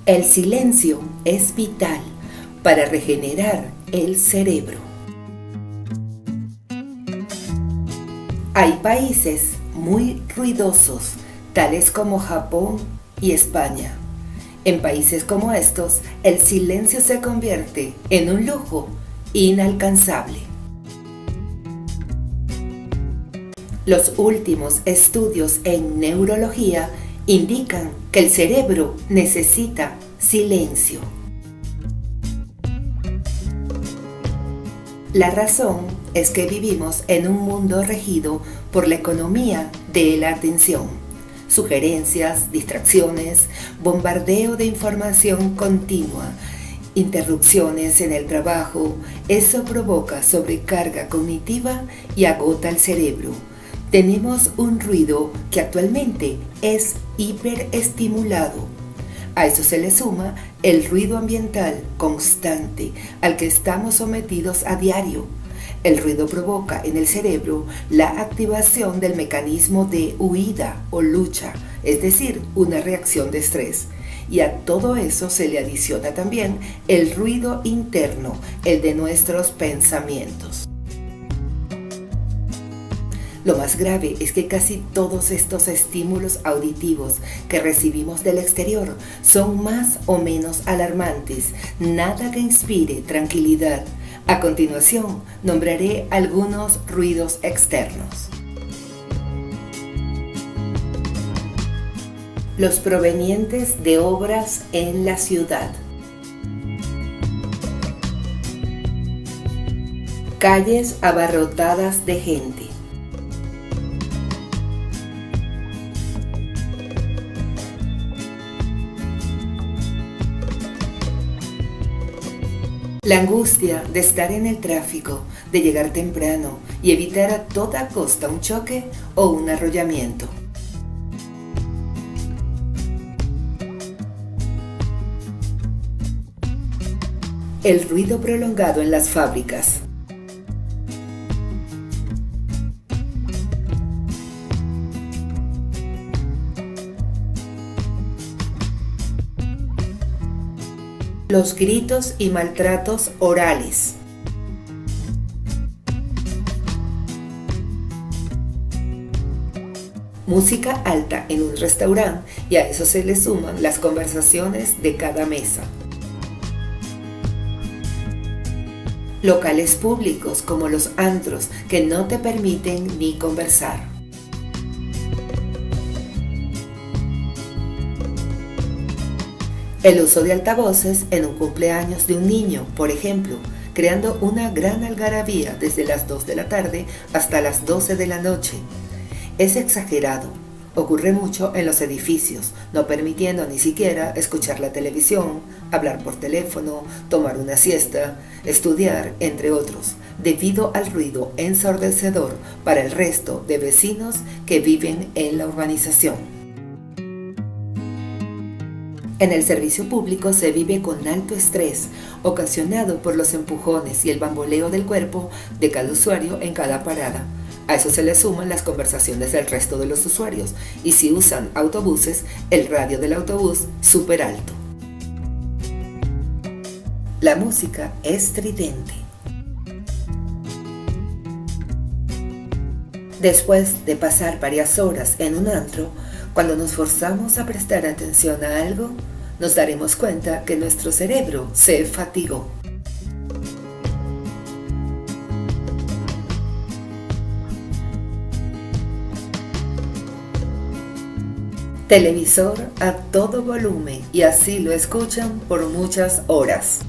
El silencio es vital para regenerar el cerebro. Hay países muy ruidosos, tales como Japón y España. En países como estos, el silencio se convierte en un lujo inalcanzable. Los últimos estudios en neurología indican que el cerebro necesita silencio. La razón es que vivimos en un mundo regido por la economía de la atención. Sugerencias, distracciones, bombardeo de información continua, interrupciones en el trabajo. Eso provoca sobrecarga cognitiva y agota el cerebro. Tenemos un ruido que actualmente es hiperestimulado. A eso se le suma el ruido ambiental constante al que estamos sometidos a diario. El ruido provoca en el cerebro la activación del mecanismo de huida o lucha, es decir, una reacción de estrés. Y a todo eso se le adiciona también el ruido interno, el de nuestros pensamientos. Lo más grave es que casi todos estos estímulos auditivos que recibimos del exterior son más o menos alarmantes, nada que inspire tranquilidad. A continuación, nombraré algunos ruidos externos. Los provenientes de obras en la ciudad. Calles abarrotadas de gente. La angustia de estar en el tráfico, de llegar temprano y evitar a toda costa un choque o un arrollamiento. El ruido prolongado en las fábricas. Los gritos y maltratos orales. Música alta en un restaurante y a eso se le suman las conversaciones de cada mesa. Locales públicos como los antros que no te permiten ni conversar. El uso de altavoces en un cumpleaños de un niño, por ejemplo, creando una gran algarabía desde las 2 de la tarde hasta las 12 de la noche. Es exagerado. Ocurre mucho en los edificios, no permitiendo ni siquiera escuchar la televisión, hablar por teléfono, tomar una siesta, estudiar, entre otros, debido al ruido ensordecedor para el resto de vecinos que viven en la urbanización. En el servicio público se vive con alto estrés, ocasionado por los empujones y el bamboleo del cuerpo de cada usuario en cada parada. A eso se le suman las conversaciones del resto de los usuarios y si usan autobuses, el radio del autobús súper alto. La música es estridente. Después de pasar varias horas en un antro, cuando nos forzamos a prestar atención a algo, nos daremos cuenta que nuestro cerebro se fatigó. Televisor a todo volumen y así lo escuchan por muchas horas.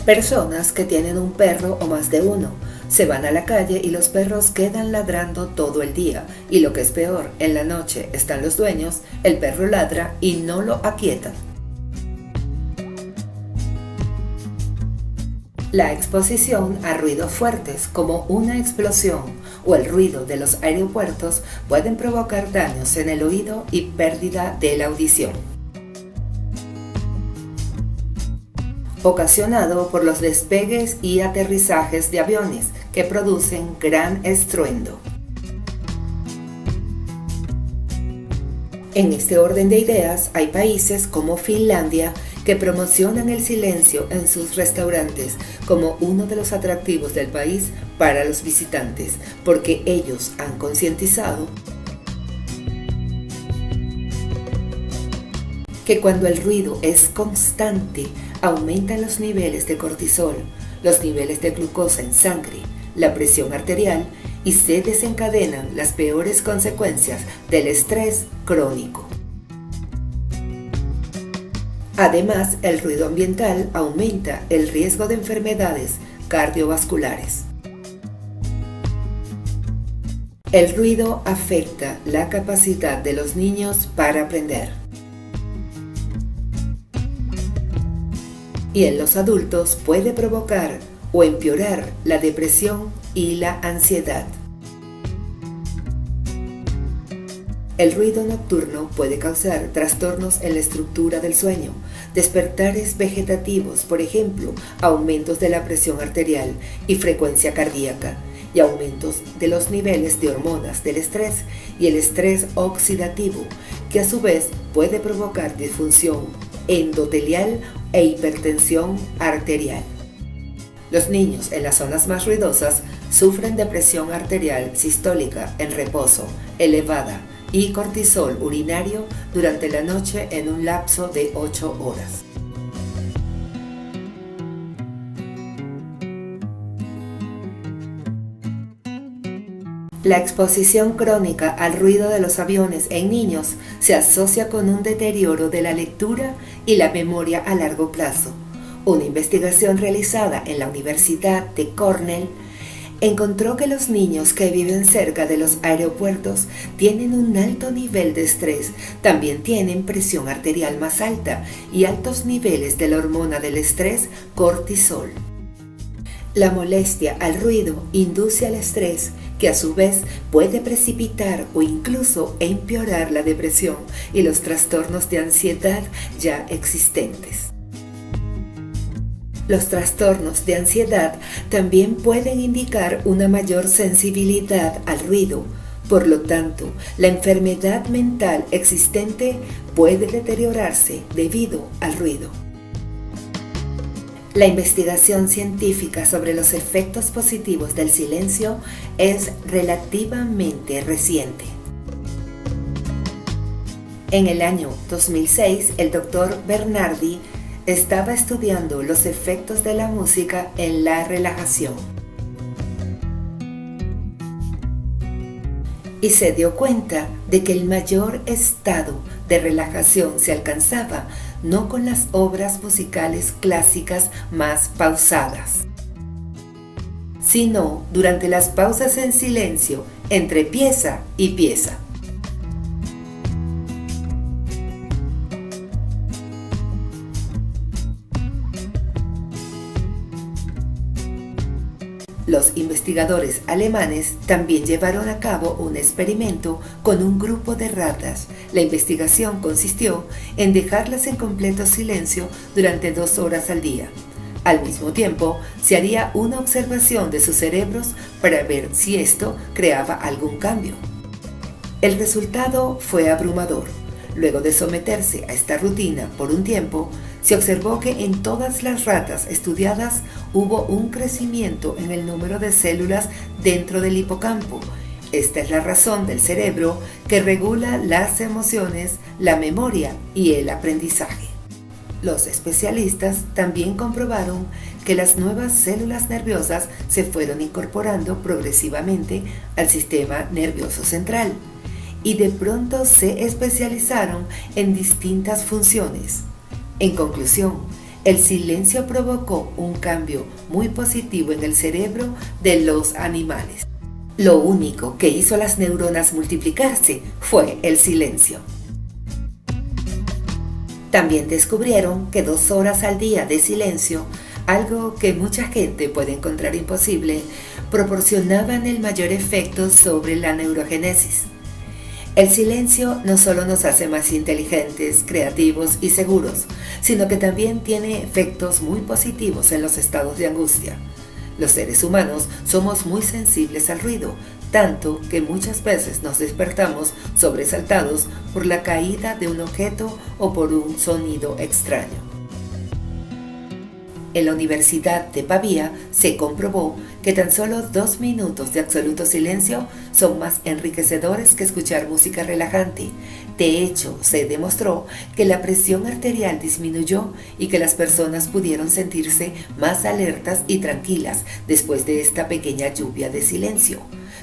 Personas que tienen un perro o más de uno, se van a la calle y los perros quedan ladrando todo el día y lo que es peor, en la noche están los dueños, el perro ladra y no lo aquietan. La exposición a ruidos fuertes como una explosión o el ruido de los aeropuertos pueden provocar daños en el oído y pérdida de la audición. Ocasionado por los despegues y aterrizajes de aviones que producen gran estruendo. En este orden de ideas, hay países como Finlandia que promocionan el silencio en sus restaurantes como uno de los atractivos del país para los visitantes, porque ellos han concientizado que cuando el ruido es constante, aumentan los niveles de cortisol, los niveles de glucosa en sangre, la presión arterial y se desencadenan las peores consecuencias del estrés crónico. Además, el ruido ambiental aumenta el riesgo de enfermedades cardiovasculares. El ruido afecta la capacidad de los niños para aprender. Y en los adultos puede provocar o empeorar la depresión y la ansiedad. El ruido nocturno puede causar trastornos en la estructura del sueño, despertares vegetativos, por ejemplo, aumentos de la presión arterial y frecuencia cardíaca, y aumentos de los niveles de hormonas del estrés y el estrés oxidativo, que a su vez puede provocar disfunción endotelial e hipertensión arterial. Los niños en las zonas más ruidosas sufren de presión arterial sistólica en reposo elevada y cortisol urinario durante la noche en un lapso de 8 horas. La exposición crónica al ruido de los aviones en niños se asocia con un deterioro de la lectura y la memoria a largo plazo. Una investigación realizada en la Universidad de Cornell encontró que los niños que viven cerca de los aeropuertos tienen un alto nivel de estrés, también tienen presión arterial más alta y altos niveles de la hormona del estrés, cortisol. La molestia al ruido induce al estrés, que a su vez puede precipitar o incluso empeorar la depresión y los trastornos de ansiedad ya existentes. Los trastornos de ansiedad también pueden indicar una mayor sensibilidad al ruido. Por lo tanto, la enfermedad mental existente puede deteriorarse debido al ruido. La investigación científica sobre los efectos positivos del silencio es relativamente reciente. En el año 2006, el Dr. Bernardi estaba estudiando los efectos de la música en la relajación y se dio cuenta de que el mayor estado de relajación se alcanzaba no con las obras musicales clásicas más pausadas, sino durante las pausas en silencio entre pieza y pieza. Los investigadores alemanes también llevaron a cabo un experimento con un grupo de ratas. La investigación consistió en dejarlas en completo silencio durante 2 horas al día. Al mismo tiempo, se haría una observación de sus cerebros para ver si esto creaba algún cambio. El resultado fue abrumador. Luego de someterse a esta rutina por un tiempo, se observó que en todas las ratas estudiadas hubo un crecimiento en el número de células dentro del hipocampo. Esta es la razón del cerebro que regula las emociones, la memoria y el aprendizaje. Los especialistas también comprobaron que las nuevas células nerviosas se fueron incorporando progresivamente al sistema nervioso central y de pronto se especializaron en distintas funciones. En conclusión, el silencio provocó un cambio muy positivo en el cerebro de los animales. Lo único que hizo a las neuronas multiplicarse fue el silencio. También descubrieron que 2 horas al día de silencio, algo que mucha gente puede encontrar imposible, proporcionaban el mayor efecto sobre la neurogénesis. El silencio no solo nos hace más inteligentes, creativos y seguros, sino que también tiene efectos muy positivos en los estados de angustia. Los seres humanos somos muy sensibles al ruido, tanto que muchas veces nos despertamos sobresaltados por la caída de un objeto o por un sonido extraño. En la Universidad de Pavía se comprobó que tan solo 2 minutos de absoluto silencio son más enriquecedores que escuchar música relajante. De hecho, se demostró que la presión arterial disminuyó y que las personas pudieron sentirse más alertas y tranquilas después de esta pequeña lluvia de silencio.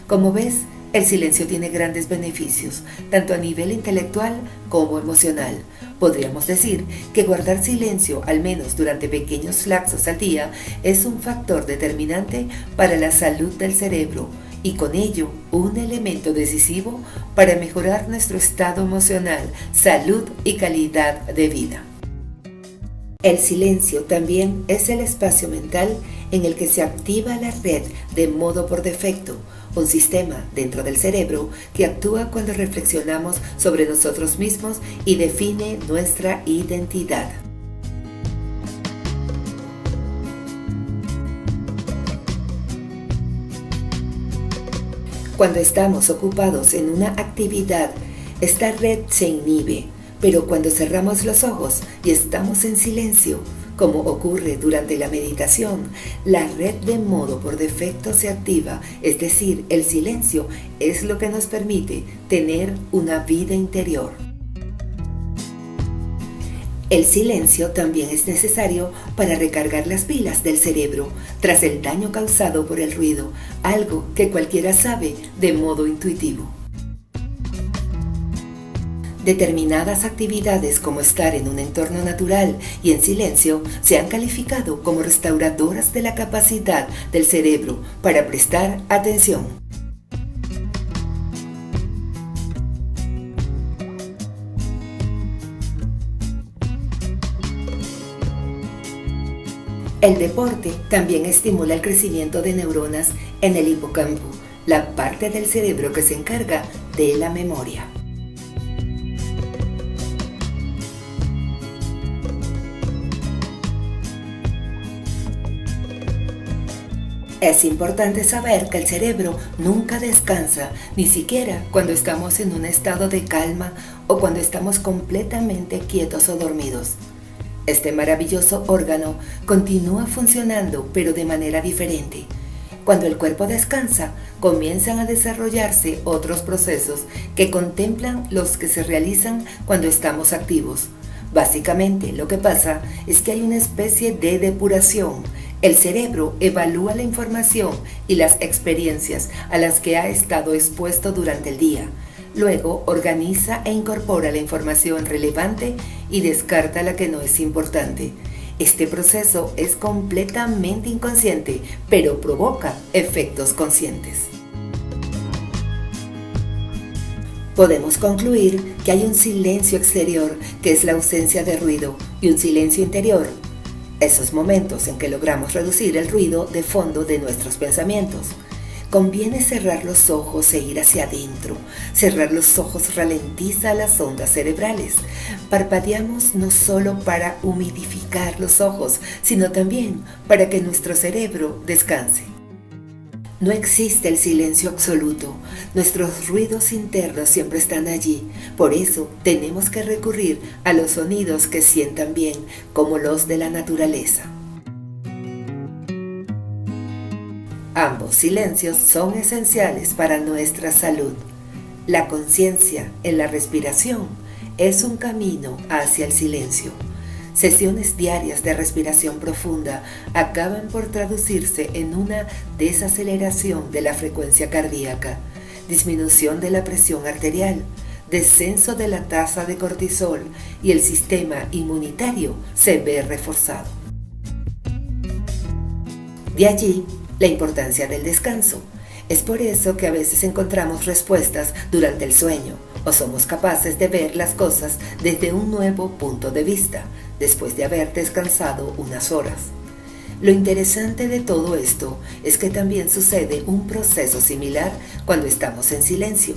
Como ves, el silencio tiene grandes beneficios, tanto a nivel intelectual como emocional. Podríamos decir que guardar silencio, al menos durante pequeños lapsos al día, es un factor determinante para la salud del cerebro y con ello un elemento decisivo para mejorar nuestro estado emocional, salud y calidad de vida. El silencio también es el espacio mental en el que se activa la red de modo por defecto, un sistema dentro del cerebro que actúa cuando reflexionamos sobre nosotros mismos y define nuestra identidad. Cuando estamos ocupados en una actividad, esta red se inhibe, pero cuando cerramos los ojos y estamos en silencio, como ocurre durante la meditación, la red de modo por defecto se activa, es decir, el silencio es lo que nos permite tener una vida interior. El silencio también es necesario para recargar las pilas del cerebro tras el daño causado por el ruido, algo que cualquiera sabe de modo intuitivo. Determinadas actividades como estar en un entorno natural y en silencio se han calificado como restauradoras de la capacidad del cerebro para prestar atención. El deporte también estimula el crecimiento de neuronas en el hipocampo, la parte del cerebro que se encarga de la memoria. Es importante saber que el cerebro nunca descansa, ni siquiera cuando estamos en un estado de calma o cuando estamos completamente quietos o dormidos. Este maravilloso órgano continúa funcionando, pero de manera diferente. Cuando el cuerpo descansa, comienzan a desarrollarse otros procesos que contemplan los que se realizan cuando estamos activos. Básicamente, lo que pasa es que hay una especie de depuración. El cerebro evalúa la información y las experiencias a las que ha estado expuesto durante el día. Luego organiza e incorpora la información relevante y descarta la que no es importante. Este proceso es completamente inconsciente, pero provoca efectos conscientes. Podemos concluir que hay un silencio exterior, que es la ausencia de ruido, y un silencio interior, esos momentos en que logramos reducir el ruido de fondo de nuestros pensamientos. Conviene cerrar los ojos e ir hacia adentro. Cerrar los ojos ralentiza las ondas cerebrales. Parpadeamos no solo para humidificar los ojos, sino también para que nuestro cerebro descanse. No existe el silencio absoluto. Nuestros ruidos internos siempre están allí. Por eso tenemos que recurrir a los sonidos que sientan bien, como los de la naturaleza. Ambos silencios son esenciales para nuestra salud. La conciencia en la respiración es un camino hacia el silencio. Sesiones diarias de respiración profunda acaban por traducirse en una desaceleración de la frecuencia cardíaca, disminución de la presión arterial, descenso de la tasa de cortisol y el sistema inmunitario se ve reforzado. De allí la importancia del descanso. Es por eso que a veces encontramos respuestas durante el sueño o somos capaces de ver las cosas desde un nuevo punto de vista, después de haber descansado unas horas. Lo interesante de todo esto es que también sucede un proceso similar cuando estamos en silencio.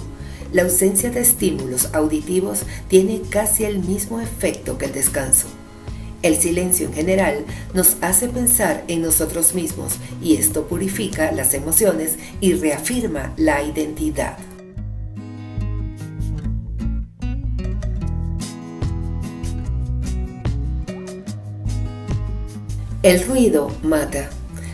La ausencia de estímulos auditivos tiene casi el mismo efecto que el descanso. El silencio en general nos hace pensar en nosotros mismos y esto purifica las emociones y reafirma la identidad. El ruido mata.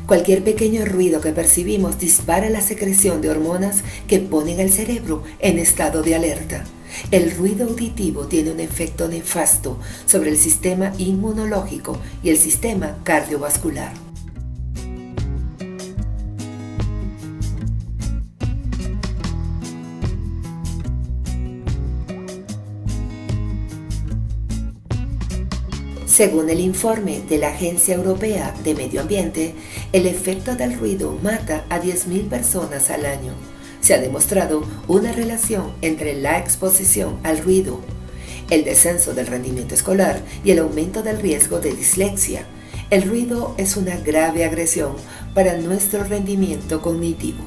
Cualquier pequeño ruido que percibimos dispara la secreción de hormonas que ponen al cerebro en estado de alerta. El ruido auditivo tiene un efecto nefasto sobre el sistema inmunológico y el sistema cardiovascular. Según el informe de la Agencia Europea de Medio Ambiente, el efecto del ruido mata a 10.000 personas al año. Se ha demostrado una relación entre la exposición al ruido, el descenso del rendimiento escolar y el aumento del riesgo de dislexia. El ruido es una grave agresión para nuestro rendimiento cognitivo.